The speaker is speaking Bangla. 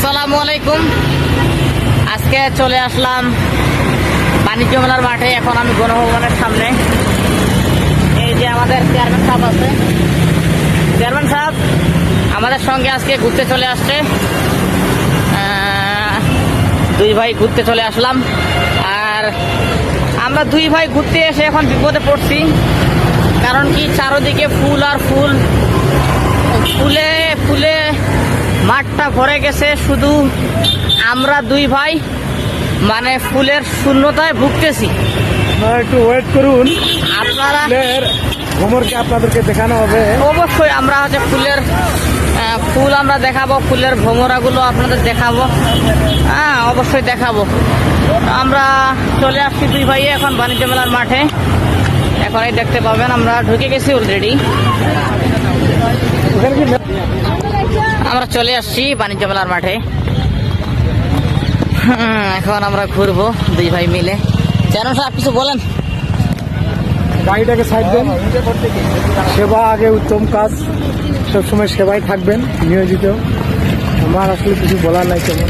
আসসালামু আলাইকুম। আজকে চলে আসলাম বাণিজ্য মেলার মাঠে। এখন আমি গণভবনের সামনে। এই যে আমাদের চেয়ারম্যান সাহেব আছে। চেয়ারম্যান সাহেব আমাদের সঙ্গে আজকে ঘুরতে চলে আসছে। দুই ভাই ঘুরতে চলে আসলাম। আর আমরা দুই ভাই ঘুরতে এসে এখন বিপদে পড়ছি। কারণ কি, চারদিকে ফুল আর ফুল, ফুলে ফুলে মাঠটা ভরে গেছে। শুধু আমরা দুই ভাই মানে ফুলের শূন্যতায় ভুগতেছি। একটু ওয়েট করুন, আপনারা ভ্রমণকে আপনাদেরকে দেখানো হবে। অবশ্যই আমরা হচ্ছে ফুল আমরা দেখাবো, ফুলের ভ্রমরাগুলো আপনাদের দেখাবো। হ্যাঁ, অবশ্যই দেখাবো। আমরা চলে আসছি দুই ভাই এখন বাণিজ্য মেলার মাঠে। এখন এই দেখতে পাবেন আমরা ঢুকে গেছি অলরেডি। আমরা চলে আসছি বাণিজ্য মেলার মাঠে। এখন আমরা ঘুরবো দুই ভাই মিলে। চেয়ারম্যান সাহেব কিছু বলেন। গাড়িটাকে সাইড দেন। সেবা আগে, উত্তম কাজ, সবসময় সেবাই থাকবেন নিয়োজিত। আমার আসলে কিছু বলার নাই, কেমন